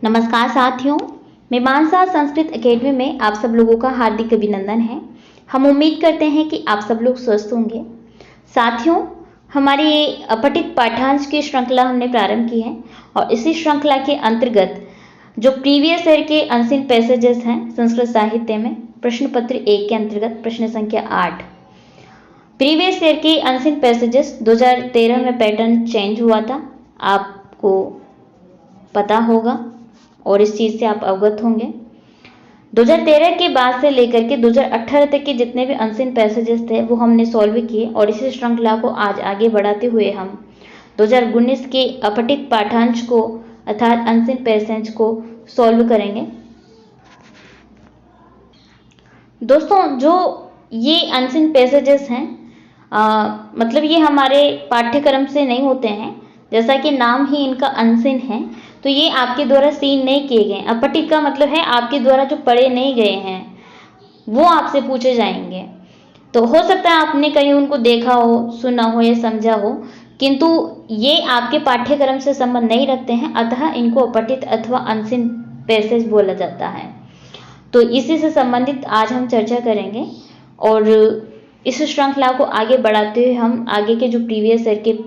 नमस्कार साथियों, मैं मानसा संस्कृत एकेडमी में आप सब लोगों का हार्दिक अभिनंदन है। हम उम्मीद करते हैं कि आप सब लोग स्वस्थ होंगे। साथियों, हमारी अपठित पाठ्यांश की श्रृंखला हमने प्रारंभ की है और इसी श्रृंखला के अंतर्गत जो प्रीवियस ईयर के अनसीन पैसेजेस हैं संस्कृत साहित्य में, प्रश्न पत्र 1 के अंतर्गत प्रश्न संख्या 8। प्रीवियस ईयर के अनसीन पैसेजेस 2013 में पैटर्न चेंज हुआ था, आपको पता होगा और इस चीज़ से आप अवगत होंगे। 2013 के बाद से लेकर के 2018 तक के जितने भी अनसीन पैसेजेस थे वो हमने सॉल्व किए और इसी श्रृंखला को आज आगे बढ़ाते हुए हम 2019 के अपठित पाठ्यांश को अर्थात अनसीन पैसेज को सॉल्व करेंगे। दोस्तों, जो ये अनसीन पैसेजेस हैं मतलब ये हमारे पाठ्यक्रम से नहीं होते हैं, जैसा कि नाम ही इनका अनसीन है, तो ये आपके द्वारा सीन नहीं किए गए। अपठित का मतलब है आपके द्वारा जो पढ़े नहीं गए हैं वो आपसे पूछे जाएंगे। तो हो सकता है आपने कहीं उनको देखा हो, सुना हो या समझा हो, किंतु ये आपके पाठ्यक्रम से संबंध नहीं रखते हैं, अतः इनको अपठित अथवा अनसीन पैसेज बोला जाता है। तो इसी से संबंधित आज हम चर्चा करेंगे और इस श्रृंखला को आगे बढ़ाते हुए हम आगे के जो प्रीवियस ईयर के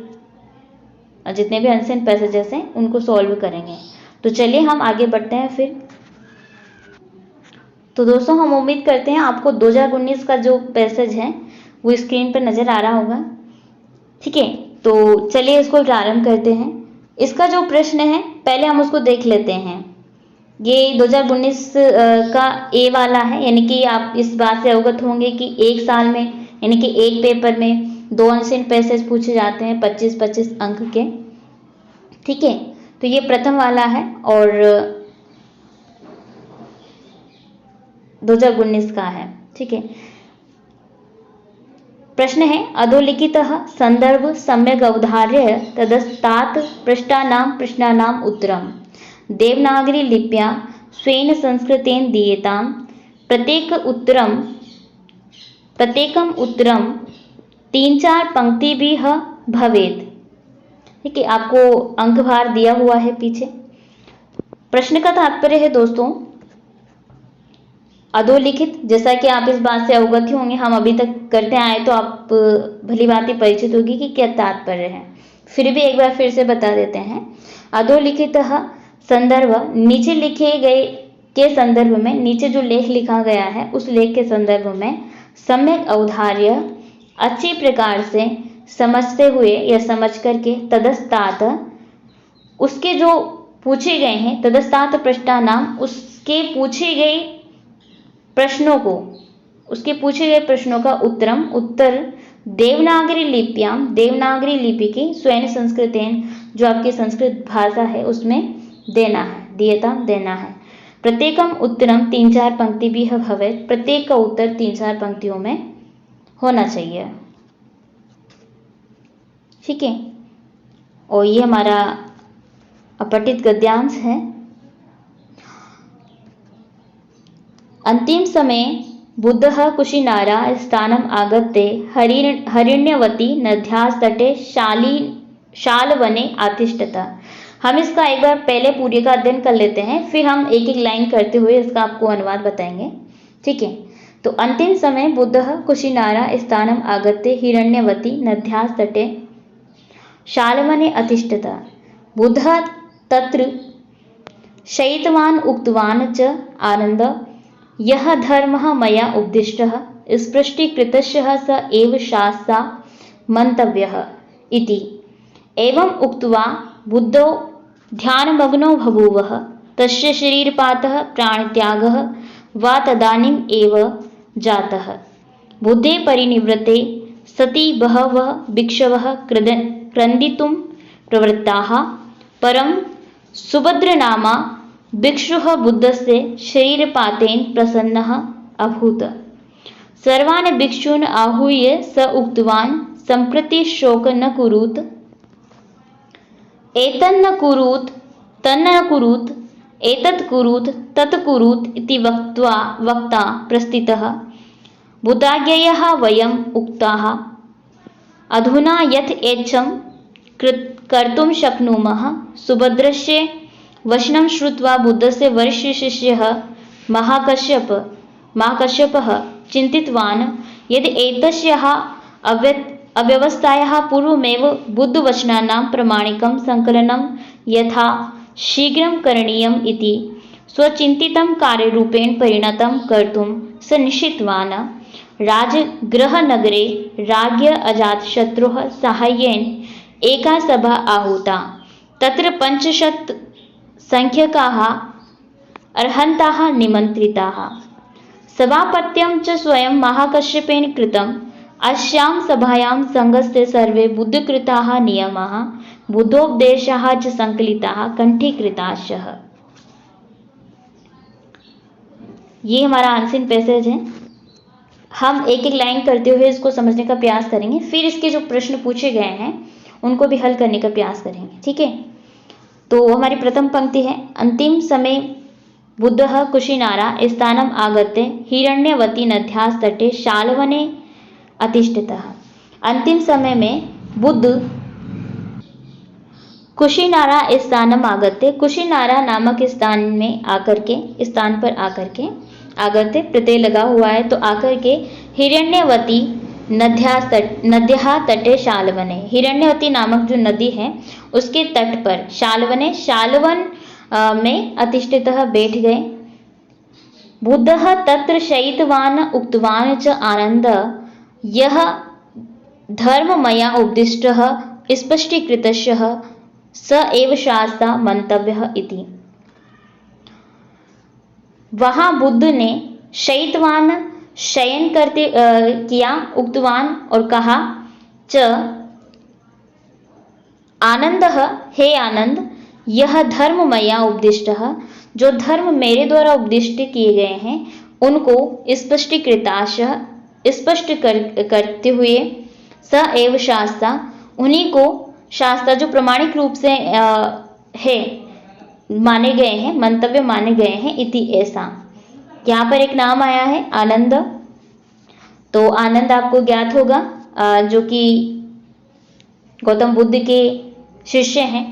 जितने भी अनसीन पैसेजेस हैं उनको सॉल्व करेंगे। तो चलिए हम आगे बढ़ते हैं फिर। तो दोस्तों, हम उम्मीद करते हैं आपको 2019 का जो पैसेज है वो स्क्रीन पर नजर आ रहा होगा। ठीक है, तो चलिए इसको प्रारंभ करते हैं। इसका जो प्रश्न है पहले हम उसको देख लेते हैं। ये 2019 का ए वाला है, यानी कि आप इस बात से अवगत होंगे कि एक साल में यानी कि एक पेपर में 2 अनसीन पैसेज पूछे जाते हैं 25-25 अंक के। ठीक है, तो ये प्रथम वाला है और 2019 का है। ठीक है, प्रश्न है अधोलिखितः संदर्भ सम्यक् अवधार्य तदस्तात् पृष्ठानां प्रश्नानाम् उत्तरम् देवनागरी लिप्या स्वेन संस्कृतेन दीयतां प्रत्येकम् उत्तरं 3-4 पंक्तिभिः भवेत्। ठीक है, आपको अंकभार दिया हुआ है पीछे। प्रश्न का तात्पर्य है दोस्तों अधोलिखित, जैसा कि आप इस बात से अवगत ही होंगे, हम अभी तक करते आए तो आप भली बात परिचित होगी कि क्या तात्पर्य है। फिर भी एक बार फिर से बता देते हैं। अधोलिखितः संदर्भ, नीचे लिखे गए के संदर्भ में, नीचे जो लेख लिखा गया है उस लेख के संदर्भ में सम्यक अवधार्य, अच्छी प्रकार से समझते हुए या समझ करके, तदस्तात, उसके जो पूछे गए हैं, तदस्तात पृष्ठानाम, उसके पूछे गए प्रश्नों का उत्तर देवनागरी लिप्याम, देवनागरी लिपि की स्वयं संस्कृतेन, जो आपकी संस्कृत भाषा है उसमें देना है, दीयतां देना है। प्रत्येकम उत्तरम 3-4 पंक्ति भी भवेत्, प्रत्येक का उत्तर 3-4 पंक्तियों में होना चाहिए। ठीक है, और ये हमारा अपठित गद्यांश है। अंतिम समय बुद्धः कुशिनारा स्थानम आगत्य हरिण्यवती नद्यास्तटे शालवने आतिष्ठत। हम इसका एक बार पहले पूरे का अध्ययन कर लेते हैं, फिर हम एक एक लाइन करते हुए इसका आपको अनुवाद बताएंगे। ठीक है, तो अंतिम समय बुद्धः कुशिनारा स्थानम आगत्य हिरण्यवती नद्यास्तटे शालवने अतिष्ठत। बुद्धः तत्र शयितवान् उक्तवान् च आनन्द यः धर्मः मया उपदिष्टः स्पष्टीकृतस्य स एव शास्त्रा मन्तव्यः इति। एवम् उक्त्वा बुद्धो ध्यानमग्नो बभूवः, तस्य शरीरपातः प्राणत्यागः वा तदानीम् एव जातः। बुद्धे परिनिवृत्ते सति बहवः भिक्षवः क्रन्दितुं प्रवृत्ताः। परं सुभद्रनामा भिक्षुः बुद्धस्य शरीरपातेन प्रसन्नः अभूत्। सर्वान् भिक्षून् आहूय स उक्तवान् सम्प्रति शोकं न कुरुत, एतन्न कुरुत तन्न कुरुत, एतत् कुरुत तत् कुरुत इति वक्ता प्रस्थितः। बुद्धाज्ञया वयम् उक्ताः अधुना यत् ऐच्छं कर्तुं शक्नुमः सुभद्रस्य वचनं श्रुत्वा बुद्धस्य वरिष्ठशिष्यः महाकश्यपः चिन्तितवान् यदि एतस्याः अव्यवस्थायाः पूर्वमेव बुद्धवचनानां प्रामाणिकं सङ्कलनं यथा शीघ्रं करणीयम् इति स्वचिन्तितं कार्यरूपेण परिणतं कर्तुं स निश्चितवान्। राजगृहनगरे राज्ञ अजातशत्रोः साहाय्येन एका सभा आहूता। तत्र 500 संख्यकाः अर्हन्ताः निमन्त्रिताः। सभापत्यं च स्वयं महाकश्यपेन कृतम्। अस्यां सभायां संघस्य सर्वे बुद्धकृताः नियमाः बुद्धोपदेशाः च संकलिताः कंठीकृताश्च। ये हमारा आंसर पैसेज है। हम एक एक लाइन करते हुए इसको समझने का प्रयास करेंगे, फिर इसके जो प्रश्न पूछे गए हैं उनको भी हल करने का प्रयास करेंगे। ठीक है, तो हमारी प्रथम पंक्ति है, अंतिम समय बुद्धः कुशिनारा स्थानम आगत्य हिरण्यवती नद्याः तटे शाल्वने अतिष्ठितः। अंतिम समय में बुद्ध कुशिनारा स्थानम आगत्य, कुशिनारा नामक स्थान पर आकर के प्रत्यय लगा हुआ है तो आकर के हिरण्यवती नद्याः तटे शाल्वने, हिरण्यवती नामक जो नदी है उसके तट पर शाल्वन में अतिष्ठितः बैठ गए। बुद्धः तत्र शयितवान् उक्तवान् च आनन्द यह धर्म मया उपदिष्टः स्पष्टीकृतः स एव शास्ता मंतव्यः इति। वहां बुद्ध ने शयितवान शयन करते किया, उक्तवान और कहा, च आनंदः हे आनंद, यह धर्म मया उपदिष्टः जो धर्म मेरे द्वारा उपदिष्ट किए गए हैं उनको स्पष्टीकृताश स्पष्ट करते हुए स एव शास्ता, उन्हीं को शास्त्र जो प्रामाणिक रूप से है माने गए हैं, मंतव्य माने गए हैं, इति ऐसा। यहाँ पर एक नाम आया है आनंद, तो आनंद आपको ज्ञात होगा जो कि गौतम बुद्ध के शिष्य हैं।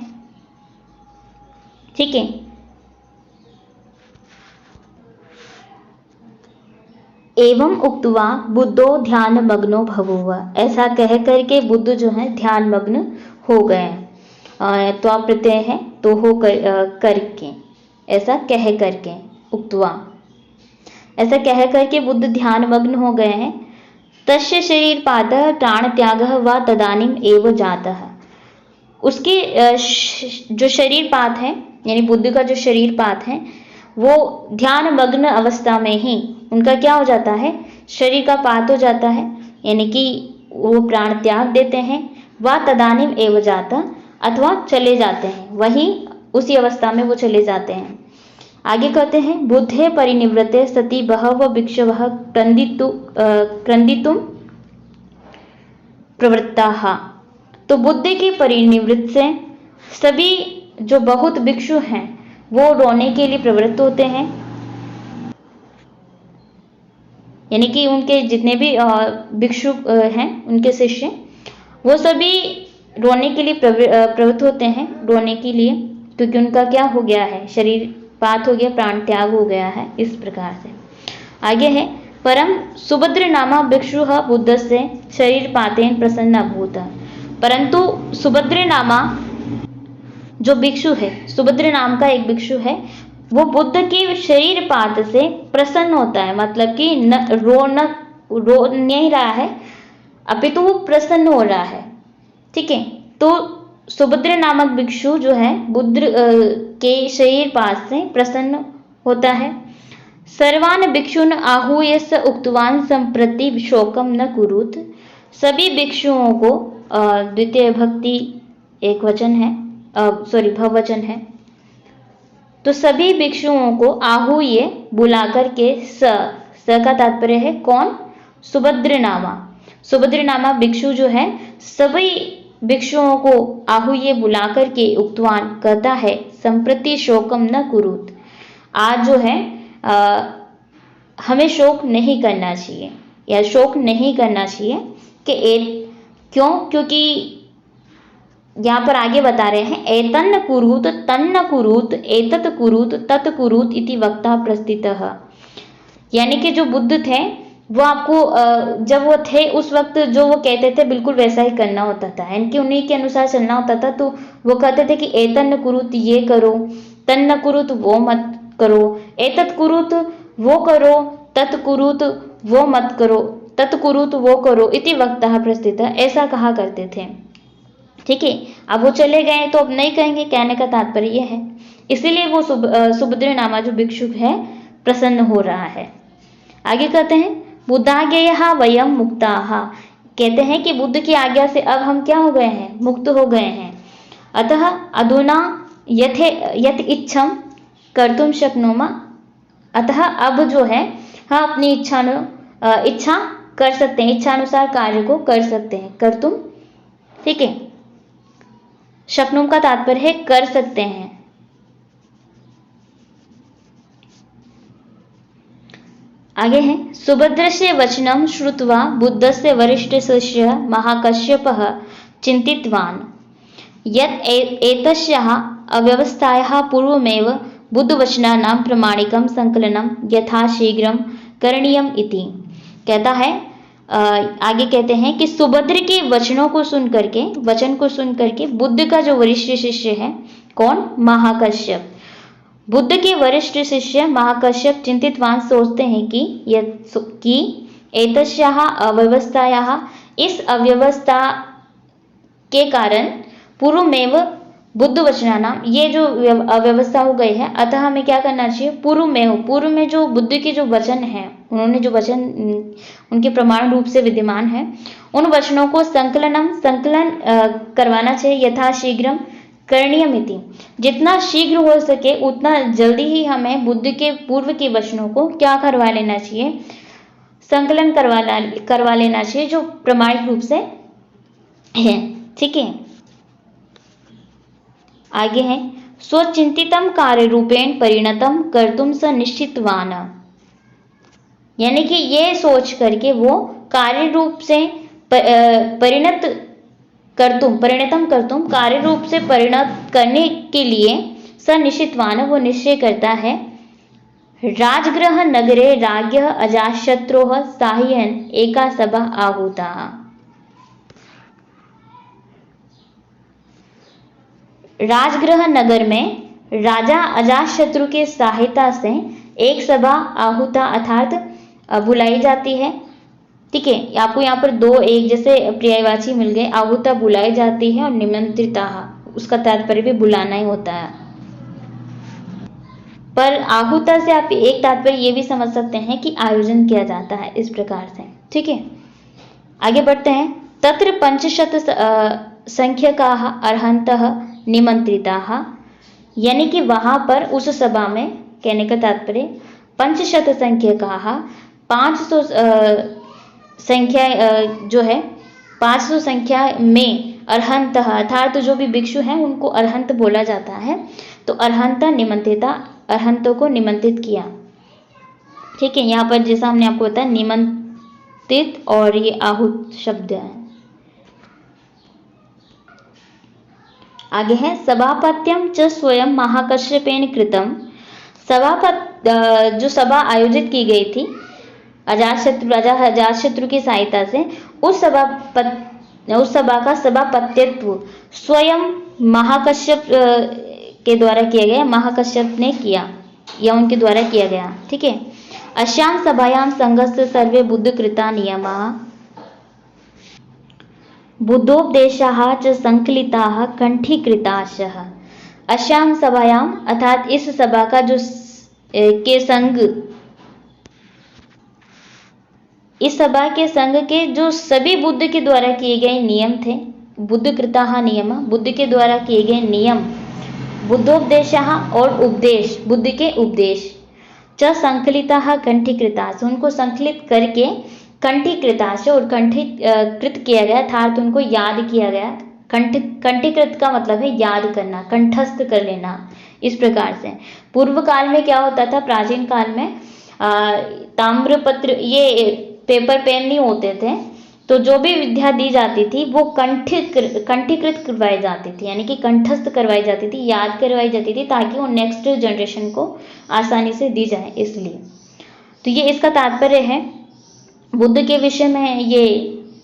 ठीक है, एवं उक्त्वा बुद्धो ध्यान मग्नो भभूव, ऐसा कह करके बुद्ध जो है ध्यान मग्न हो गए। तो आप प्रत्यय है तो हो करके, ऐसा कह करके, उक्त्वा ऐसा कह करके बुद्ध ध्यान मग्न हो गए हैं। तस्य शरीर पातः प्राण त्यागः व तदानीम एव जातः, उसके जो शरीर पात है यानी बुद्ध का जो शरीर पात है वो ध्यान मग्न अवस्था में ही उनका क्या हो जाता है, शरीर का पात हो जाता है, यानी कि वो प्राण त्याग देते हैं। व तदानीम एव जाता, अथवा चले जाते हैं, वहीं उसी अवस्था में वो चले जाते हैं। आगे कहते हैं, बुद्धे परिनिवृत्ते सति बहवः भिक्षवः क्रन्दितुं प्रवृत्ताः, तो बुद्ध के परिनिवृत्त से सभी जो बहुत भिक्षु हैं वो रोने के लिए प्रवृत्त होते हैं, यानी कि उनके जितने भी भिक्षु हैं उनके शिष्य वो सभी रोने के लिए प्रवृत्त होते हैं, रोने के लिए, क्योंकि उनका क्या हो गया है, शरीर पात हो गया, प्राण त्याग हो गया है। इस प्रकार से आगे है, परम सुभद्र नामा भिक्षु बुद्धस्य शरीर पातेन प्रसन्न अभूत, परंतु सुभद्र नामा जो भिक्षु है, सुभद्र नाम का एक भिक्षु है, वो बुद्ध के शरीर पात से प्रसन्न होता है, मतलब कि रो नहीं रहा है, अपितु वो प्रसन्न हो रहा है। ठीक है, तो सुभद्र नामक भिक्षु जो है बुद्ध के शरीर पात से प्रसन्न होता है। सर्वान् भिक्षुन् आहूय स उक्तवान् सम्प्रति शोकम न कुरुत, सभी भिक्षुओं को द्वितीय भक्ति एक वचन है, बहुवचन है, तो सभी भिक्षुओं को आहूय बुला करके, स का तात्पर्य है कौन, सुभद्र नामा भिक्षु जो है सभी भिक्षुओं को आहूय बुला करके उक्तवान कहता है, संप्रति शोकम न कुरुत, आज जो है हमें शोक नहीं करना चाहिए, या शोक नहीं करना चाहिए कि क्यों, क्योंकि यहाँ पर आगे बता रहे हैं, एतन्न कुरुत तन्न कुरुत एतत् कुरुत तत् कुरुत इति वक्ता प्रस्थितः। यानी कि जो बुद्ध थे वो आपको जब वो थे उस वक्त जो वो कहते थे बिल्कुल वैसा ही करना होता था, यानी कि उन्हीं के अनुसार चलना होता था। तो वो कहते थे कि एतन्न कुरुत ये करो, तन्न कुरुत वो मत करो, एतत् कुरुत वो करो, तत् कुरुत वो मत करो, तत् कुरुत वो करो इति वक्तः प्रस्थितः, ऐसा कहा करते थे। ठीक है, अब वो चले गए तो अब नहीं कहेंगे, कहने का तात्पर्य यह है। इसीलिए वो सुभद्र नामा जो भिक्षुक है प्रसन्न हो रहा है। आगे कहते हैं, बुद्धाज्ञया वयम मुक्ताः, कहते हैं कि बुद्ध की आज्ञा से अब हम क्या हो गए हैं, मुक्त हो गए हैं। अतः अधुना यथ इच्छम कर्तुम शक्नुमः, अतः अब जो है हम अपनी इच्छा कर सकते हैं, इच्छानुसार कार्य को कर सकते हैं। कर्तुम, ठीक है, शक्नुम का तात्पर्य है कर सकते हैं। आगे है, सुभद्रस्य वचनं श्रुत्वा बुद्धस्य वरिष्ठ शिष्य महाकश्यपः चिन्तितवान् यत् एतस्याः अव्यवस्थायाः पूर्वमेव बुद्धवचनानां प्रमाणिकं संकलनं यथाशीघ्रं करणीयम् इति। कहता है, आगे कहते हैं कि सुभद्र के वचन को सुन करके बुद्ध का जो वरिष्ठ शिष्य है, कौन, महाकश्यप, बुद्ध के वरिष्ठ शिष्य महाकश्यप चिंतितवान सोचते हैं कि एतस्याः अव्यवस्थायाः, इस अव्यवस्था के कारण पूर्वमेव बुद्ध वचनानां, ये जो अव्यवस्था हो गई है, अतः हमें क्या करना चाहिए, पूर्व में जो बुद्ध के जो वचन हैं, उन्होंने जो वचन उनके प्रमाण रूप से विद्यमान है, उन वचनों को संकलन करवाना चाहिए। यथाशीघ्रम करणीयमिति, जितना शीघ्र हो सके उतना जल्दी ही हमें बुद्ध के पूर्व के वचनों को क्या करवा लेना चाहिए, संकलन करवा लेना चाहिए, जो प्रमाणिक रूप से है। ठीक है, आगे है, स्वचिंतितम कार्य रूपेण परिणतम कर्तुम स निश्चितवान, यानी कि ये सोच करके वो कार्य रूप से परिणतम कर्तुम, कार्य रूप से परिणत करने के लिए सनिश्चितवान, वो निश्चय करता है। राजगृह नगरे राज्ञः अजातशत्रोः साहाय्येन एका सभा आहूता, राजगृह नगर में राजा अजातशत्रु के सहायता से एक सभा आहूता अर्थात बुलाई जाती है। ठीक है, आपको यहाँ पर दो एक जैसे पर्यायवाची मिल गए, आहूता बुलाई जाती है और निमंत्रिता, उसका तात्पर्य भी बुलाना ही होता है। पर आहूता से आप एक तात्पर्य ये भी समझ सकते हैं कि आयोजन किया जाता है, इस प्रकार से। ठीक है, आगे बढ़ते हैं। तत्र 500 संख्यकाः अर्हन्तः निमंत्रिताः, यानी कि वहां पर उस सभा में, कहने का तात्पर्य 500 संख्यकाः, 500 संख्या जो है 500 संख्या में अर्हंत अर्थात जो भी भिक्षु हैं उनको अर्हंत बोला जाता है। तो अर्हंत निमंत्रिता, अर्हंतों को निमंत्रित किया। ठीक है, यहाँ पर जैसा हमने आपको बताया निमंत्रित और ये आहूत शब्द है। आगे है, सभापत्यम च स्वयं महाकश्यपेन कृतम, जो सभा आयोजित की गई थी अजातशत्रु की सहायता से, उस सभा का सभापत्यत्व स्वयं महाकश्यप के द्वारा किया गया, महाकश्यप ने किया या उनके द्वारा किया गया। ठीक है, अस्यां सभायां संघस्य सर्वे बुद्धकृता नियमाः बुद्धोपदेशाः च संकलिताः कंठीकृताश्च। अस्यां सभायां अर्थात इस सभा का जो के संघ, इस सभा के संघ के जो सभी बुद्ध के द्वारा किए गए नियम थे, बुद्धकृताः नियम, बुद्ध के द्वारा किए गए नियम, बुद्धोपदेशाः और उपदेश, बुद्ध के उपदेश, च संकलिताः कंठीकृताः, उनको संकलित करके कंठीकृताः और कंठीकृत किया गया, अर्थात उनको याद किया गया। कंठीकृत का मतलब है याद करना, कंठस्थ कर लेना। इस प्रकार से पूर्व काल में क्या होता था, प्राचीन काल में ताम्रपत्र, ये पेपर पेन नहीं होते थे, तो जो भी विद्या दी जाती थी वो कंठीकृत करवाई जाती थी, यानी कि कंठस्थ करवाई जाती थी, याद करवाई जाती थी, ताकि वो नेक्स्ट जनरेशन को आसानी से दी जाए, इसलिए। तो ये इसका तात्पर्य है। बुद्ध के विषय में ये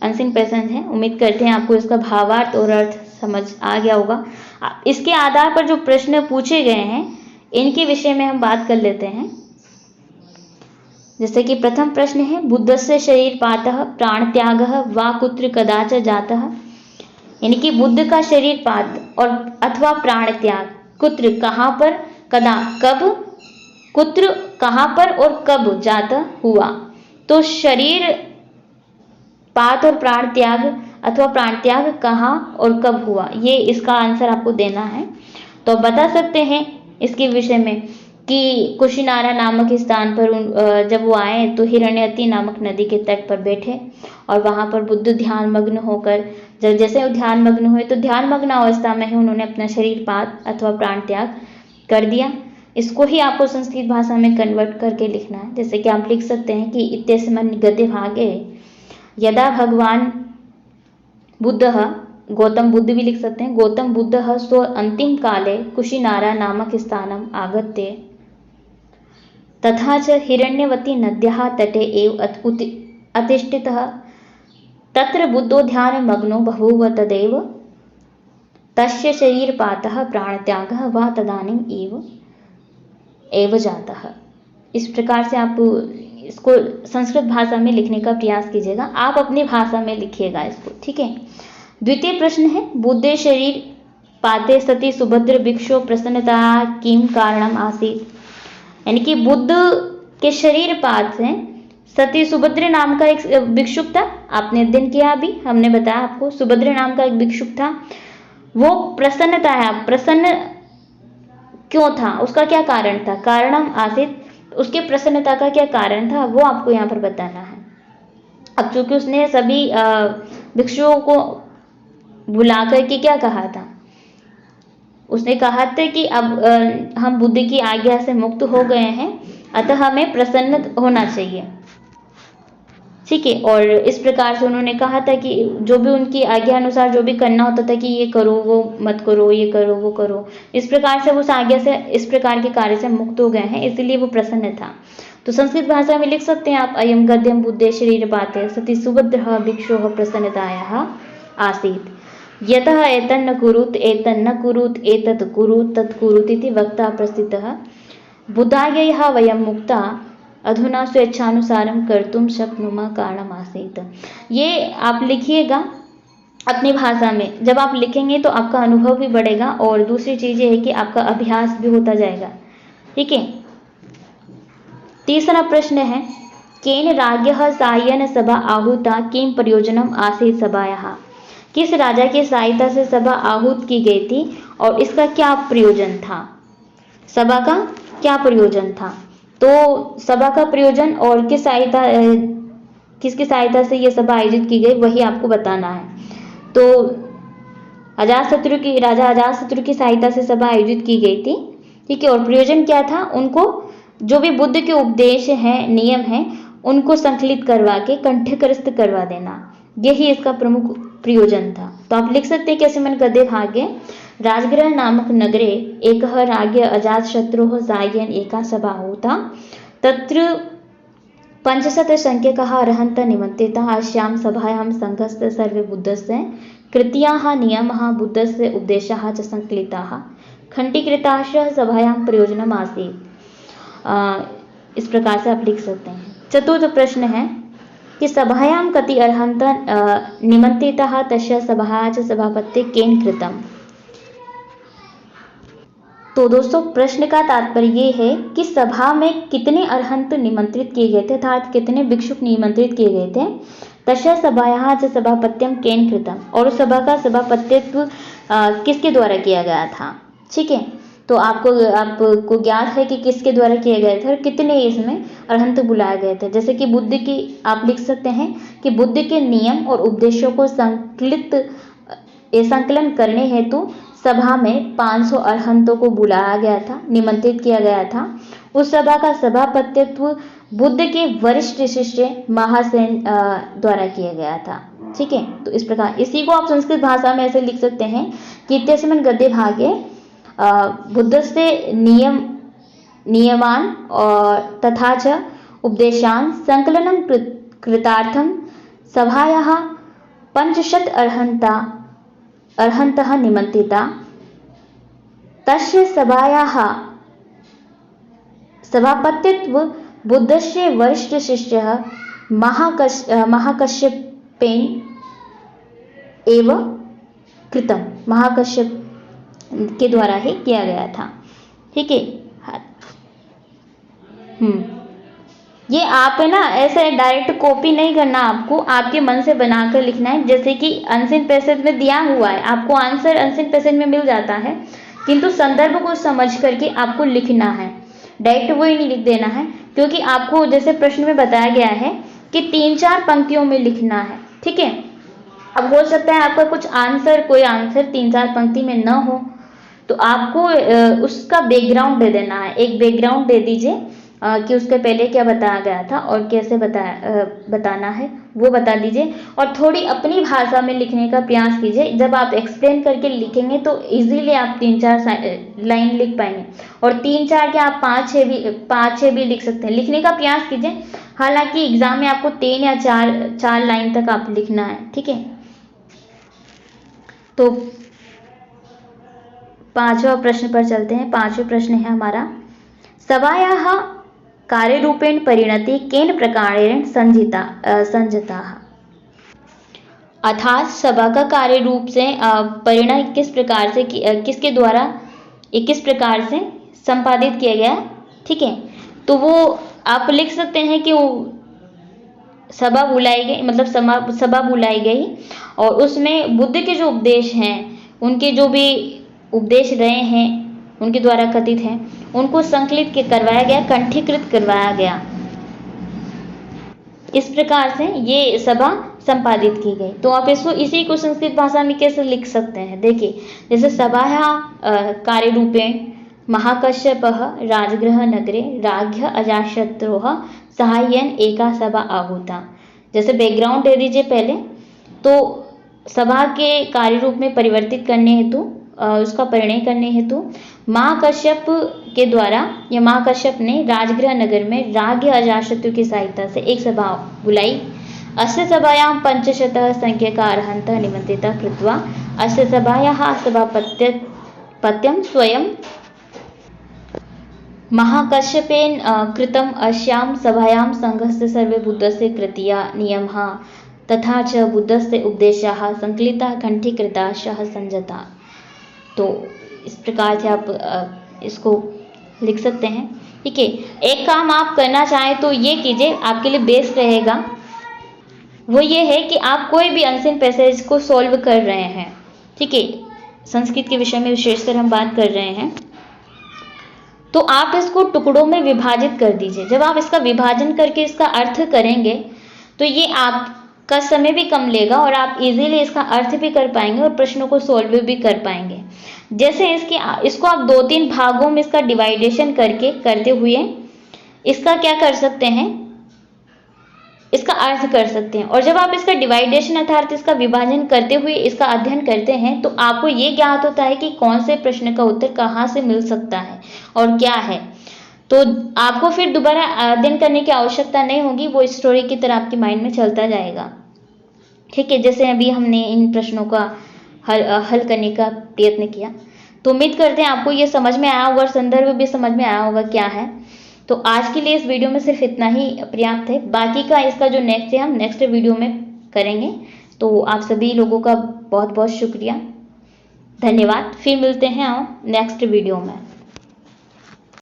अनसीन पर्सन है। उम्मीद करते हैं आपको इसका भावार्थ और अर्थ समझ आ गया होगा। इसके आधार पर जो प्रश्न पूछे गए हैं इनके विषय में हम बात कर लेते हैं। जैसे कि प्रथम प्रश्न है, बुद्धस्य शरीरपातः प्राणत्यागः वा कुत्र कदाच जातः, यानी कि बुद्ध का शरीरपात और अथवा प्राण त्याग कुत्र कहाँ पर, कदा कब, कुत्र कहाँ पर और कब जाता हुआ। तो शरीर पात और प्राण त्याग अथवा प्राण त्याग कहाँ और कब हुआ, ये इसका आंसर आपको देना है। तो बता सकते हैं इसके विषय में कि कुशिनारा नामक स्थान पर जब वो आए तो हिरण्यवती नामक नदी के तट पर बैठे और वहां पर बुद्ध ध्यान मग्न होकर, जब जैसे वो ध्यान मग्न हुए तो ध्यान मग्न अवस्था में ही उन्होंने अपना शरीर पात अथवा प्राण त्याग कर दिया। इसको ही आपको संस्कृत भाषा में कन्वर्ट करके लिखना है। जैसे कि आप लिख सकते हैं कि इत्यस्मिन् गते भागे यदा भगवान बुद्धः, गौतम बुद्ध भी लिख सकते हैं, गौतम बुद्धः स्व अंतिम काले कुशिनारा नामक स्थानम आगत्य तथा च हिरण्यवती नद्याः तटे एव अतिष्ठितः तत्र बुद्धो ध्यान मग्नो बभूव तदेव तस्य शरीरपातः प्राणत्यागः वा तदानीम एव जातः। इस प्रकार से आप इसको संस्कृत भाषा में लिखने का प्रयास कीजिएगा। आप अपनी भाषा में लिखिएगा इसको, ठीक है। द्वितीय प्रश्न है, बुद्धे शरीर पाते सती सुभद्र भिक्षु प्रसन्नता किम कारणम आसीत, यानी कि बुद्ध के शरीर पात से सती सुभद्र नाम का एक भिक्षुक था। आपने अध्ययन किया, अभी हमने बताया आपको, सुभद्र नाम का एक भिक्षुक था। वो प्रसन्नता है, प्रसन्न क्यों था, उसका क्या कारण था, कारणम आसीत, उसके प्रसन्नता का क्या कारण था वो आपको यहाँ पर बताना है। अब चूंकि उसने सभी भिक्षुओं को बुला करके क्या कहा था, उसने कहा था कि अब हम बुद्ध की आज्ञा से मुक्त हो गए हैं, अतः हमें प्रसन्न होना चाहिए, ठीक है। और इस प्रकार से उन्होंने कहा था कि जो भी उनकी आज्ञा अनुसार जो भी करना होता था कि ये करो वो मत करो, ये करो वो करो, इस प्रकार से वो उस आज्ञा से, इस प्रकार के कार्य से मुक्त हो गए हैं, इसलिए वो प्रसन्न था। तो संस्कृत भाषा में लिख सकते हैं आप, अयम गद्यम बुद्धे शरीर पाते सती सुभद्रः भिक्षोः प्रसन्नतायाः आसीत् यतः एतन्न कुरुत एतन्न कुरुत एतत् कुरुत तत् कुरुत इति वक्ता प्रस्थितः बुद्धाज्ञया वयं मुक्ता अधुना स्वेच्छानुसारम कर्तुम शक्नुमः कारणमासीत्। ये आप लिखिएगा अपनी भाषा में। जब आप लिखेंगे तो आपका अनुभव भी बढ़ेगा और दूसरी चीज ये है कि आपका अभ्यास भी होता जाएगा, ठीक है। तीसरा प्रश्न है, केन राज्ञः सायन सभा आहूता किम प्रयोजनम आसीत् सभायाः, किस राजा की सहायता से सभा आहूत की गई थी और इसका क्या प्रयोजन था, सभा का क्या प्रयोजन था। तो सभा का प्रयोजन और किसकी सहायता से यह सभा आयोजित की गई वही आपको बताना है। तो राजा अजातशत्रु की सहायता से सभा आयोजित की गई थी, ठीक है। और प्रयोजन क्या था, उनको जो भी बुद्ध के उपदेश हैं, नियम हैं, उनको संकलित करवा के कंठस्थ करवा देना, यही इसका प्रमुख प्रयोजन था। तो आप लिख सकते हैं कैसे, मन गद्य भाग्य राजगृह नामक नगरे एकः राज्ञ अजातशत्रुः सायं एका सभा होता तत्र 500 संख्यकाः अर्हन्त निमन्त्रिताः अस्यां सभायां संघस्थ सर्वे बुद्धस्य कृत्याः नियमाः बुद्धस्य उपदेशाः च संकलिताः खण्डीकृताश्च सभायां प्रयोजनम् आसीत्। इस प्रकार से आप लिख सकते हैं। चतुर्थ प्रश्न है कि सभायां कति अर्हन्त निमन्त्रिताः तस्य सभायाः च सभापत्य केन कृतम्। तो दोस्तों प्रश्न का तात्पर्य ये है कि सभा में कितने अर्हंत निमंत्रित किए गए थे, अर्थात कितने भिक्षुक निमंत्रित किए गए थे। तस्य सभायाः च सभापत्यम केन कृतम, और सभा का सभापतित्व किसके द्वारा किया गया था, ठीक है। तो आपको ज्ञात है कि किसके द्वारा किए गए थे और कितने इसमें अर्हंत बुलाए गए थे। जैसे कि बुद्ध की आप लिख सकते हैं कि बुद्ध के नियम और उपदेशों को संकलन करने हेतु सभा में 500 अर्हंतों को बुलाया गया था, निमंत्रित किया गया था। उस सभा का सभापतित्व बुद्ध के वरिष्ठ शिष्य महासेन द्वारा किया गया था। ठीक है। तो इस प्रकार इसी को आप संस्कृत भाषा में ऐसे लिख सकते हैं कि इत्यस्मिन् गद्ये भागे बुद्धस्य नियमान और तथा च उपदेशान् संकलनं कृतार्थं सभायाः 500 अर्हन्तः निमन्त्रिता। तस्य सभायाः सभापतित्व बुद्धस्य वरिष्ठशिष्यः महाकश्यपेन एव कृतम। महाकश्यप के द्वारा ही किया गया था, ठीक है। ये आप है ना ऐसे डायरेक्ट कॉपी नहीं करना, आपको आपके मन से बनाकर लिखना है। जैसे कि अनसीन पैसेज में दिया हुआ है, आपको आंसर अनसीन पैसेज में मिल जाता है, किंतु संदर्भ को समझ करके आपको लिखना है, डायरेक्ट वही नहीं लिख देना है। क्योंकि आपको जैसे प्रश्न में बताया गया है कि 3-4 पंक्तियों में लिखना है, ठीक है। अब हो सकता है आपका कोई आंसर 3-4 पंक्ति में न हो, तो आपको उसका बैकग्राउंड दे देना है। एक बैकग्राउंड दे दीजिए कि उसके पहले क्या बताया गया था और कैसे बताना है वो बता दीजिए, और थोड़ी अपनी भाषा में लिखने का प्रयास कीजिए। जब आप एक्सप्लेन करके लिखेंगे तो इजीली आप 3-4 लाइन लिख पाएंगे, और 3-4 के आप 5-6 भी लिख सकते हैं। लिखने का प्रयास कीजिए, हालांकि एग्जाम में आपको 3 या 4 लाइन तक आप लिखना है, ठीक है। तो 5वां प्रश्न पर चलते हैं। 5वां प्रश्न है हमारा, सभायाः कार्यरूपेण परिणति केन प्रकारेण संजता। अर्थात सभा का कार्य रूप से परिणत किस प्रकार से किसके द्वारा किस प्रकार से संपादित किया गया, ठीक है। तो वो आप लिख सकते हैं कि वो सभा बुलाई गई, मतलब सभा बुलाई गई और उसमें बुद्ध के जो उपदेश हैं, उनके जो भी उपदेश रहे हैं उनके द्वारा कथित हैं, उनको संकलित करवाया गया, कंठीकृत करवाया गया। इस प्रकार से ये सभा संपादित की गई। तो आप इसको इसी को संस्कृत भाषा में कैसे लिख सकते हैं, देखिए। जैसे सभायाः कार्यरूपेण महाकश्यपः राजगृह नगरे राज्ञ अजातशत्रोः साहाय्येन एका सभा आहूता। जैसे बैकग्राउंड दे दीजिए पहले। तो सभा के कार्य रूप में परिवर्तित करने हेतु, उसका परिणय करने हेतु महाकश्यप के द्वारा या महाकश्यप ने राजगृह नगर में राज्ञ अजातशत्रु की सहायता से एक सभा बुलाई। अस्य सभायां 500 संख्यका अर्हन्तः निमन्त्रितः कृत्वा अस्य सभायाः सभापत्यं स्वयं महाकश्यपेन कृतम्। अस्यां सभायां संघस्य सर्वे बुद्धस्य कृतयः नियमः तथा च बुद्धस्य उपदेशाः संकलिताः कंठीकृताः संजता। तो इस प्रकार से आप इसको लिख सकते हैं, ठीक है। एक काम आप करना चाहें तो ये कीजिए, आपके लिए बेस्ट रहेगा। वो ये है कि आप कोई भी अनसीन पैसेज को सॉल्व कर रहे हैं, ठीक है, संस्कृत के विषय में विशेषकर हम बात कर रहे हैं, तो आप इसको टुकड़ों में विभाजित कर दीजिए। जब आप इसका विभाजन करके इसका अर्थ करेंगे तो ये आपका समय भी कम लेगा और आप इजीली इसका अर्थ भी कर पाएंगे और प्रश्नों को सॉल्व भी कर पाएंगे। जैसे इसको आप 2-3 भागों में इसका डिवाइडेशन करते हुए इसका क्या कर सकते हैं, इसका अर्थ कर सकते हैं। और जब आप इसका डिवाइडेशन अर्थात इसका विभाजन करते हुए इसका अध्ययन करते हैं तो आपको ये ज्ञात होता है कि कौन से प्रश्न का उत्तर कहाँ से मिल सकता है और क्या है। तो आपको फिर दोबारा अध्ययन करने की आवश्यकता नहीं होगी, वो स्टोरी की तरह आपके माइंड में चलता जाएगा, ठीक है। जैसे अभी हमने इन प्रश्नों का हल करने का प्रयत्न किया, तो उम्मीद करते हैं आपको ये समझ में आया होगा, संदर्भ भी समझ में आया होगा क्या है। तो आज के लिए इस वीडियो में सिर्फ इतना ही पर्याप्त है। बाकी का इसका जो नेक्स्ट है हम नेक्स्ट वीडियो में करेंगे। तो आप सभी लोगों का बहुत बहुत शुक्रिया, धन्यवाद। फिर मिलते हैं नेक्स्ट वीडियो में।